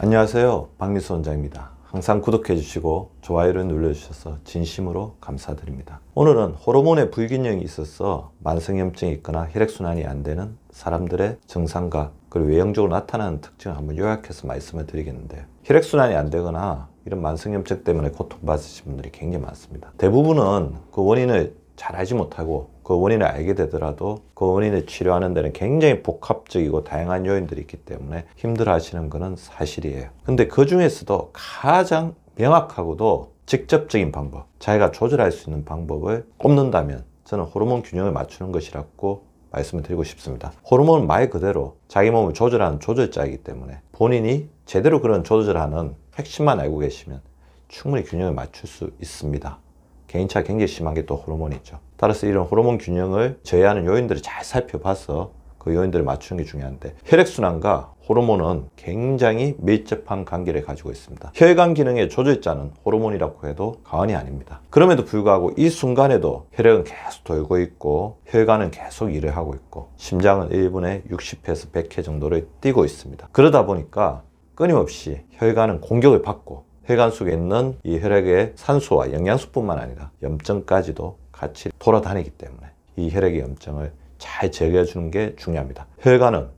안녕하세요, 박미수 원장입니다. 항상 구독해 주시고 좋아요를 눌러주셔서 진심으로 감사드립니다. 오늘은 호르몬의 불균형이 있어서 만성염증이 있거나 혈액순환이 안 되는 사람들의 증상과 그리고 외형적으로 나타나는 특징을 한번 요약해서 말씀을 드리겠는데요. 혈액순환이 안 되거나 이런 만성염증 때문에 고통받으신 분들이 굉장히 많습니다. 대부분은 그 원인을 잘 알지 못하고 그 원인을 알게 되더라도 그 원인을 치료하는 데는 굉장히 복합적이고 다양한 요인들이 있기 때문에 힘들어 하시는 것은 사실이에요. 근데 그 중에서도 가장 명확하고도 직접적인 방법, 자기가 조절할 수 있는 방법을 꼽는다면 저는 호르몬 균형을 맞추는 것이라고 말씀을 드리고 싶습니다. 호르몬은 말 그대로 자기 몸을 조절하는 조절자이기 때문에 본인이 제대로 그런 조절하는 핵심만 알고 계시면 충분히 균형을 맞출 수 있습니다. 개인차가 굉장히 심한 게 또 호르몬이죠. 따라서 이런 호르몬 균형을 저해하는 요인들을 잘 살펴봐서 그 요인들을 맞추는 게 중요한데, 혈액순환과 호르몬은 굉장히 밀접한 관계를 가지고 있습니다. 혈관 기능의 조절자는 호르몬이라고 해도 과언이 아닙니다. 그럼에도 불구하고 이 순간에도 혈액은 계속 돌고 있고 혈관은 계속 일을 하고 있고 심장은 1분에 60회에서 100회 정도를 뛰고 있습니다. 그러다 보니까 끊임없이 혈관은 공격을 받고 혈관 속에 있는 이 혈액의 산소와 영양소뿐만 아니라 염증까지도 같이 돌아다니기 때문에 이 혈액의 염증을 잘 제거해 주는 게 중요합니다. 혈관은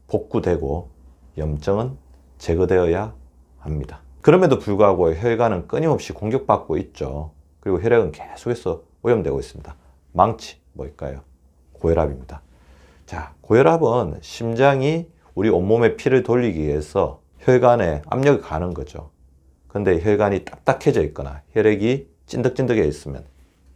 복구되고 염증은 제거되어야 합니다. 그럼에도 불구하고 혈관은 끊임없이 공격받고 있죠. 그리고 혈액은 계속해서 오염되고 있습니다. 망치 뭘까요? 고혈압입니다. 자, 고혈압은 심장이 우리 온몸에 피를 돌리기 위해서 혈관에 압력을 가는 거죠. 근데 혈관이 딱딱해져 있거나 혈액이 찐득찐득해 있으면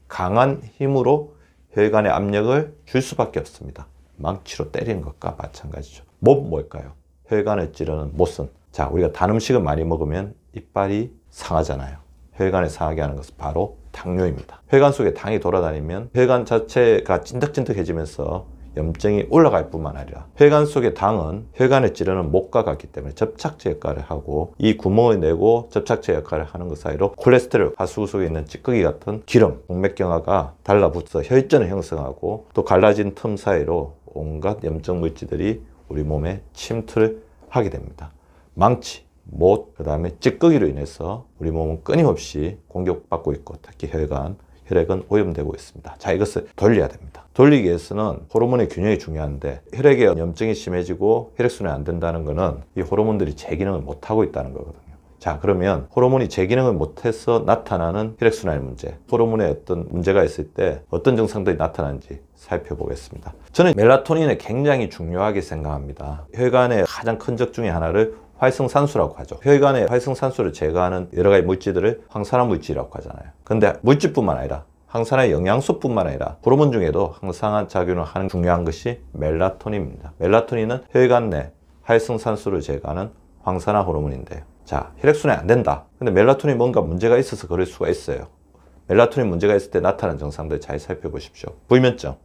강한 힘으로 혈관에 압력을 줄 수밖에 없습니다. 망치로 때리는 것과 마찬가지죠. 못 뭘까요? 혈관을 찌르는 못은. 자, 우리가 단 음식을 많이 먹으면 이빨이 상하잖아요. 혈관을 상하게 하는 것은 바로 당뇨입니다. 혈관 속에 당이 돌아다니면 혈관 자체가 찐득찐득해지면서 염증이 올라갈 뿐만 아니라 혈관 속의 당은 혈관을 찌르는 못과 같기 때문에 접착제 역할을 하고 이 구멍을 내고 접착제 역할을 하는 것 사이로 콜레스테롤, 하수구 속에 있는 찌꺼기 같은 기름, 동맥경화가 달라붙어 혈전을 형성하고 또 갈라진 틈 사이로 온갖 염증 물질들이 우리 몸에 침투를 하게 됩니다. 망치, 못, 그 다음에 찌꺼기로 인해서 우리 몸은 끊임없이 공격받고 있고 특히 혈액은 오염되고 있습니다. 자, 이것을 돌려야 됩니다. 돌리기 위해서는 호르몬의 균형이 중요한데 혈액에 염증이 심해지고 혈액순환이 안 된다는 것은 이 호르몬들이 제 기능을 못하고 있다는 거거든요. 자, 그러면 호르몬이 제 기능을 못해서 나타나는 혈액순환의 문제, 호르몬에 어떤 문제가 있을 때 어떤 증상들이 나타나는지 살펴보겠습니다. 저는 멜라토닌을 굉장히 중요하게 생각합니다. 혈관의 가장 큰 적 중에 하나를 활성산소라고 하죠. 혈관의 활성산소를 제거하는 여러 가지 물질들을 항산화 물질이라고 하잖아요. 근데 물질뿐만 아니라 항산화 영양소뿐만 아니라 호르몬 중에도 항산화 작용을 하는 중요한 것이 멜라토닌입니다. 멜라토닌은 혈관 내 활성산소를 제거하는 황산화 호르몬인데요. 자, 혈액순환이 안 된다. 근데 멜라토닌이 뭔가 문제가 있어서 그럴 수가 있어요. 멜라토닌 문제가 있을 때 나타나는 증상들 잘 살펴보십시오. 불면증,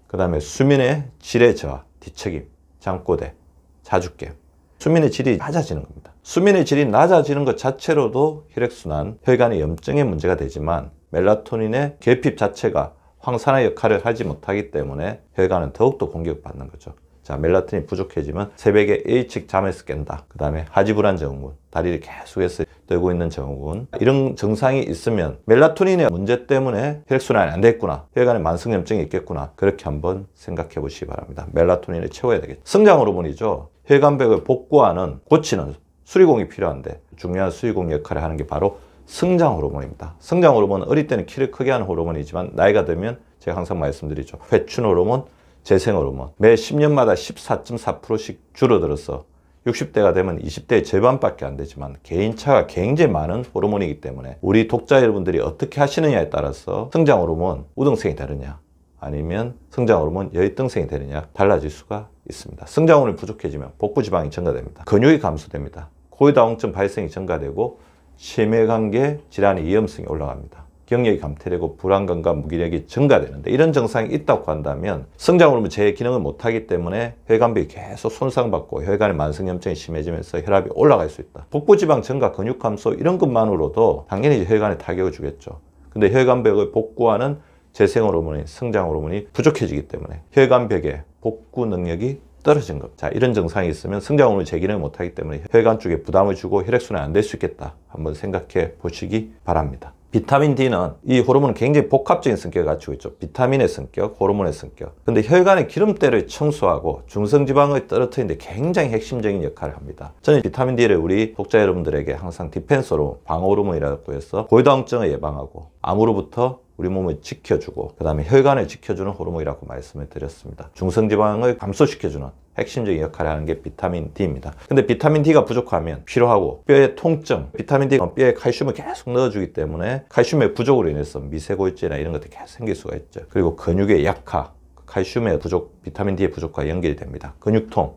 그 다음에 수면의 질의 저하, 뒤척임, 잠꼬대, 자주깨. 수면의 질이 낮아지는 겁니다. 수면의 질이 낮아지는 것 자체로도 혈액순환, 혈관의 염증의 문제가 되지만 멜라토닌의 결핍 자체가 황산화 역할을 하지 못하기 때문에 혈관은 더욱더 공격받는 거죠. 자, 멜라토닌이 부족해지면 새벽에 일찍 잠에서 깬다. 그 다음에 하지불안 증후군, 다리를 계속해서 떨고 있는 증후군, 이런 증상이 있으면 멜라토닌의 문제 때문에 혈액순환이 안 됐구나, 혈관에 만성염증이 있겠구나, 그렇게 한번 생각해 보시기 바랍니다. 멜라토닌을 채워야 되겠죠. 성장 호르몬이죠. 혈관벽을 복구하는, 고치는 수리공이 필요한데 중요한 수리공 역할을 하는 게 바로 성장 호르몬입니다. 성장 호르몬은 어릴 때는 키를 크게 하는 호르몬이지만 나이가 들면 제가 항상 말씀드리죠. 회춘 호르몬, 재생 호르몬 매 10년마다 14.4%씩 줄어들어서 60대가 되면 20대의 절반밖에 안 되지만 개인차가 굉장히 많은 호르몬이기 때문에 우리 독자 여러분들이 어떻게 하시느냐에 따라서 성장 호르몬 우등생이 되느냐 아니면 성장 호르몬 열등생이 되느냐 달라질 수가 있습니다. 성장 호르몬이 부족해지면 복부지방이 증가됩니다. 근육이 감소됩니다. 고위다공증 발생이 증가되고 심혈관계 질환의 위험성이 올라갑니다. 경력이 감퇴되고 불안감과 무기력이 증가되는데 이런 증상이 있다고 한다면 성장 호르몬 제 기능을 못하기 때문에 혈관벽이 계속 손상받고 혈관의 만성염증이 심해지면서 혈압이 올라갈 수 있다. 복부지방 증가, 근육 감소 이런 것만으로도 당연히 혈관에 타격을 주겠죠. 근데 혈관벽을 복구하는 재생 호르몬인 성장 호르몬이 부족해지기 때문에 혈관벽의 복구 능력이 떨어진 것. 자, 이런 증상이 있으면 성장 호르몬이 제 기능을 못하기 때문에 혈관 쪽에 부담을 주고 혈액순환이 안 될 수 있겠다. 한번 생각해 보시기 바랍니다. 비타민 D는 이 호르몬은 굉장히 복합적인 성격을 갖추고 있죠. 비타민의 성격, 호르몬의 성격. 근데 혈관의 기름때를 청소하고 중성지방을 떨어뜨리는데 굉장히 핵심적인 역할을 합니다. 저는 비타민 D를 우리 독자 여러분들에게 항상 디펜스 호르몬, 방어 호르몬이라고 해서 고혈당증을 예방하고 암으로부터 우리 몸을 지켜주고 그 다음에 혈관을 지켜주는 호르몬이라고 말씀을 드렸습니다. 중성지방을 감소시켜주는 핵심적인 역할을 하는 게 비타민 D입니다. 근데 비타민 D가 부족하면 피로하고 뼈의 통증, 비타민 D가 뼈에 칼슘을 계속 넣어주기 때문에 칼슘의 부족으로 인해서 미세골절이나 이런 것들이 계속 생길 수가 있죠. 그리고 근육의 약화, 칼슘의 부족, 비타민 D의 부족과 연결이 됩니다. 근육통,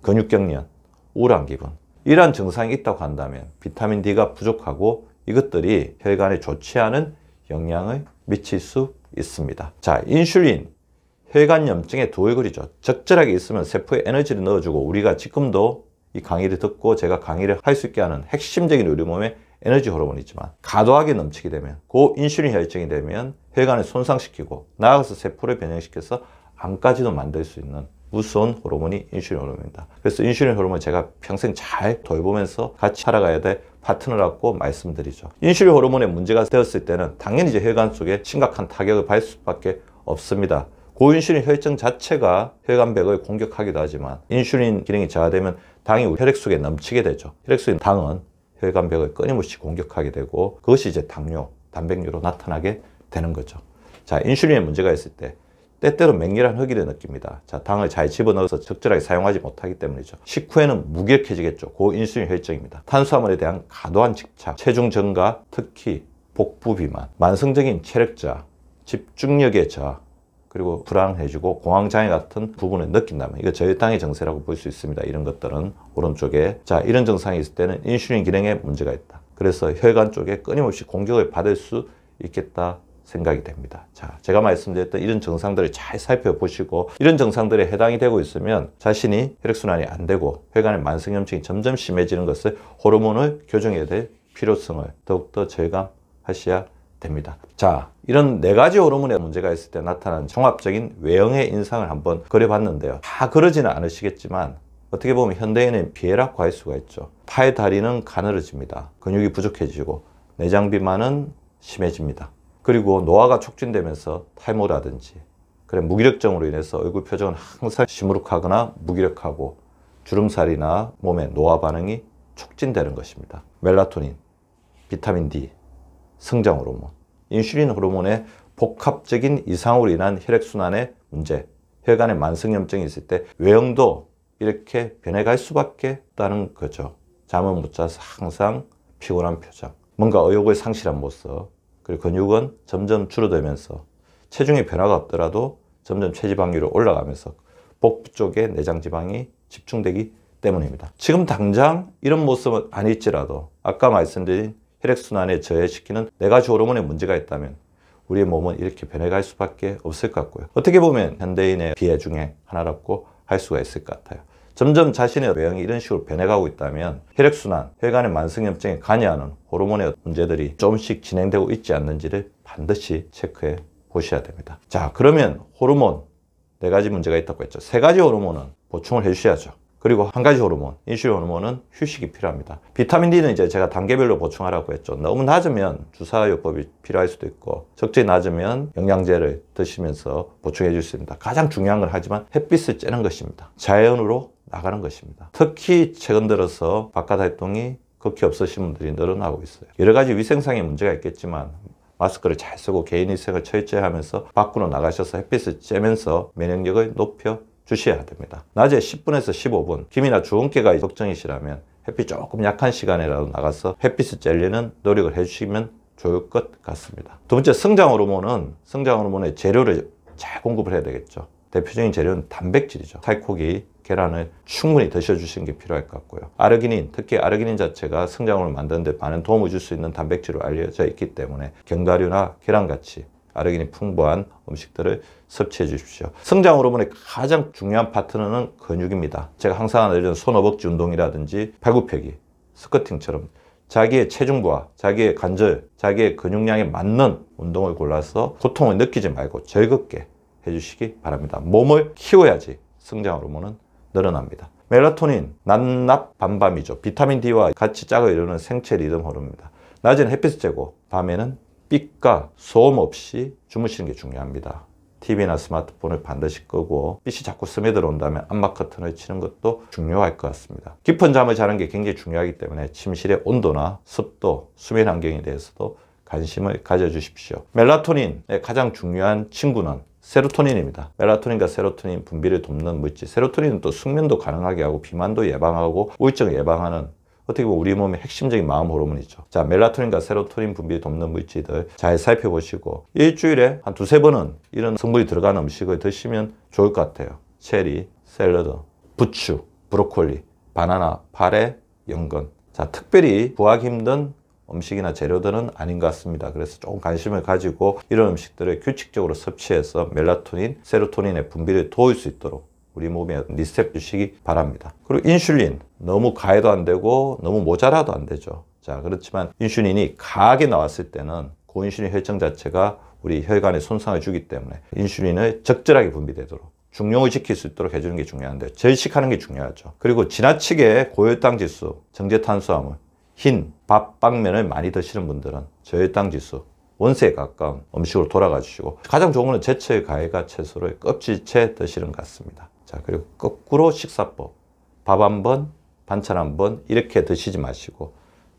근육경련, 우울한 기분 이러한 증상이 있다고 한다면 비타민 D가 부족하고 이것들이 혈관에 좋지 않은 영향을 미칠 수 있습니다. 자, 인슐린, 혈관염증의 두 얼굴이죠. 적절하게 있으면 세포에 에너지를 넣어주고 우리가 지금도 이 강의를 듣고 제가 강의를 할 수 있게 하는 핵심적인 우리 몸의 에너지 호르몬이지만 과도하게 넘치게 되면 고인슐린 혈증이 되면 혈관을 손상시키고 나아가서 세포를 변형시켜서 암까지도 만들 수 있는 무서운 호르몬이 인슐린 호르몬입니다. 그래서 인슐린 호르몬을 제가 평생 잘 돌보면서 같이 살아가야 될 파트너라고 말씀드리죠. 인슐린 호르몬에 문제가 되었을 때는 당연히 이제 혈관 속에 심각한 타격을 받을 수밖에 없습니다. 고인슐린 혈증 자체가 혈관벽을 공격하기도 하지만 인슐린 기능이 저하되면 당이 혈액 속에 넘치게 되죠. 혈액 속에 당은 혈관벽을 끊임없이 공격하게 되고 그것이 이제 당뇨, 단백뇨로 나타나게 되는 거죠. 자, 인슐린에 문제가 있을 때 때때로 맹렬한 허기를 느낍니다. 자, 당을 잘 집어넣어서 적절하게 사용하지 못하기 때문이죠. 식후에는 무기력해지겠죠. 고인슐린 혈증입니다. 탄수화물에 대한 과도한 집착, 체중 증가, 특히 복부 비만, 만성적인 체력 저하, 집중력의 저하, 그리고 불안해지고 공황장애 같은 부분을 느낀다면 이거 저혈당의 증세라고 볼 수 있습니다. 이런 것들은 오른쪽에 자, 이런 증상이 있을 때는 인슐린 기능에 문제가 있다. 그래서 혈관 쪽에 끊임없이 공격을 받을 수 있겠다 생각이 됩니다. 자, 제가 말씀드렸던 이런 증상들을 잘 살펴보시고 이런 증상들에 해당이 되고 있으면 자신이 혈액순환이 안 되고 혈관의 만성염증이 점점 심해지는 것을 호르몬을 교정해야 될 필요성을 더욱더 절감하셔야 됩니다. 자, 이런 네 가지 호르몬에 문제가 있을 때 나타나는 종합적인 외형의 인상을 한번 그려봤는데요. 다 그러지는 않으시겠지만 어떻게 보면 현대인은 비애라고 할 수가 있죠. 팔, 다리는 가늘어집니다. 근육이 부족해지고 내장 비만은 심해집니다. 그리고 노화가 촉진되면서 탈모라든지 그래 무기력증으로 인해서 얼굴 표정은 항상 시무룩하거나 무기력하고 주름살이나 몸의 노화 반응이 촉진되는 것입니다. 멜라토닌, 비타민 D, 성장 호르몬, 인슐린 호르몬의 복합적인 이상으로 인한 혈액순환의 문제, 혈관에 만성염증이 있을 때 외형도 이렇게 변해갈 수밖에 없다는 거죠. 잠을 못 자서 항상 피곤한 표정, 뭔가 의욕을 상실한 모습, 그리고 근육은 점점 줄어들면서 체중의 변화가 없더라도 점점 체지방률이 올라가면서 복부 쪽에 내장지방이 집중되기 때문입니다. 지금 당장 이런 모습은 아닐지라도 아까 말씀드린 혈액순환에 저해시키는 네 가지 호르몬에 문제가 있다면 우리의 몸은 이렇게 변해갈 수밖에 없을 것 같고요. 어떻게 보면 현대인의 비애 중에 하나라고 할 수가 있을 것 같아요. 점점 자신의 외형이 이런 식으로 변해가고 있다면 혈액순환, 혈관의 만성염증에 관여하는 호르몬의 문제들이 조금씩 진행되고 있지 않는지를 반드시 체크해 보셔야 됩니다. 자, 그러면 호르몬 네 가지 문제가 있다고 했죠. 세 가지 호르몬은 보충을 해주셔야죠. 그리고 한 가지 호르몬, 인슐린 호르몬은 휴식이 필요합니다. 비타민 D는 이제 제가 단계별로 보충하라고 했죠. 너무 낮으면 주사요법이 필요할 수도 있고 적절히 낮으면 영양제를 드시면서 보충해 줄 수 있습니다. 가장 중요한 건 하지만 햇빛을 쬐는 것입니다. 자연으로 나가는 것입니다. 특히 최근 들어서 바깥 활동이 극히 없으신 분들이 늘어나고 있어요. 여러 가지 위생상의 문제가 있겠지만 마스크를 잘 쓰고 개인위생을 철저히 하면서 밖으로 나가셔서 햇빛을 쬐면서 면역력을 높여 주셔야 됩니다. 낮에 10분에서 15분, 김이나 주근깨가 걱정이시라면 햇빛 조금 약한 시간에라도 나가서 햇빛을 쬐려는 노력을 해주시면 좋을 것 같습니다. 두 번째, 성장 호르몬의 재료를 잘 공급을 해야 되겠죠. 대표적인 재료는 단백질이죠. 살코기, 계란을 충분히 드셔주시는 게 필요할 것 같고요. 아르기닌, 특히 아르기닌 자체가 성장호르몬을 만드는 데 많은 도움을 줄 수 있는 단백질로 알려져 있기 때문에 견과류나 계란같이 아르기닌 풍부한 음식들을 섭취해 주십시오. 성장 호르몬의 가장 중요한 파트너는 근육입니다. 제가 항상 알려주는 손허벅지 운동이라든지 팔굽혀기, 스쿼팅처럼 자기의 체중부와 자기의 관절, 자기의 근육량에 맞는 운동을 골라서 고통을 느끼지 말고 즐겁게 해주시기 바랍니다. 몸을 키워야지 성장 호르몬은 늘어납니다. 멜라토닌, 낮낮 밤밤이죠. 비타민 D와 같이 짝을 이루는 생체 리듬 호르몬입니다. 낮에는 햇빛을 쬐고 밤에는 빛과 소음 없이 주무시는 게 중요합니다. TV나 스마트폰을 반드시 끄고 빛이 자꾸 스며들어온다면 암막 커튼을 치는 것도 중요할 것 같습니다. 깊은 잠을 자는 게 굉장히 중요하기 때문에 침실의 온도나 습도, 수면 환경에 대해서도 관심을 가져주십시오. 멜라토닌의 가장 중요한 친구는 세로토닌입니다. 멜라토닌과 세로토닌 분비를 돕는 물질. 세로토닌은 또 숙면도 가능하게 하고 비만도 예방하고 우울증을 예방하는 어떻게 보면 우리 몸의 핵심적인 마음 호르몬이죠. 자, 멜라토닌과 세로토닌 분비를 돕는 물질들 잘 살펴보시고 일주일에 한 두세 번은 이런 성분이 들어가는 음식을 드시면 좋을 것 같아요. 체리, 샐러드, 부추, 브로콜리, 바나나, 파래, 연근. 자, 특별히 구하기 힘든 음식이나 재료들은 아닌 것 같습니다. 그래서 조금 관심을 가지고 이런 음식들을 규칙적으로 섭취해서 멜라토닌, 세로토닌의 분비를 도울 수 있도록 우리 몸에 리셋 주시기 바랍니다. 그리고 인슐린 너무 과해도 안 되고 너무 모자라도 안 되죠. 자, 그렇지만 인슐린이 과하게 나왔을 때는 고인슐린 혈청 자체가 우리 혈관에 손상을 주기 때문에 인슐린을 적절하게 분비되도록 중용을 지킬 수 있도록 해주는 게 중요한데 절식하는 게 중요하죠. 그리고 지나치게 고혈당 지수, 정제탄수화물, 흰 밥, 빵면을 많이 드시는 분들은 저혈당 지수, 원세에 가까운 음식으로 돌아가 주시고 가장 좋은 거는 제철 과일과 채소를 껍질째 드시는 것 같습니다. 자, 그리고 거꾸로 식사법. 밥 한 번, 반찬 한 번 이렇게 드시지 마시고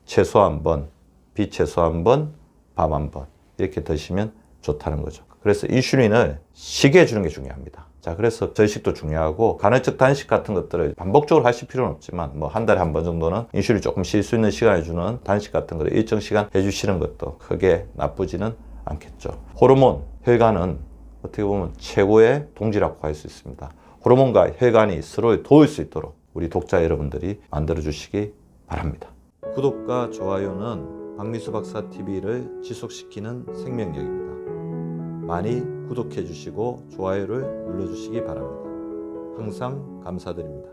채소 한 번, 비채소 한 번, 밥 한 번 이렇게 드시면 좋다는 거죠. 그래서 인슐린을 쉬게 해주는 게 중요합니다. 자, 그래서 절식도 중요하고 간헐적 단식 같은 것들을 반복적으로 하실 필요는 없지만 뭐 한 달에 한 번 정도는 인슐린 조금 쉴 수 있는 시간을 주는 단식 같은 거를 일정 시간 해주시는 것도 크게 나쁘지는 않겠죠. 호르몬, 혈관은 어떻게 보면 최고의 동지라고 할 수 있습니다. 호르몬과 혈관이 서로를 도울 수 있도록 우리 독자 여러분들이 만들어 주시기 바랍니다. 구독과 좋아요는 박미수 박사 TV를 지속시키는 생명력입니다. 많이 구독해 주시고 좋아요를 눌러 주시기 바랍니다. 항상 감사드립니다.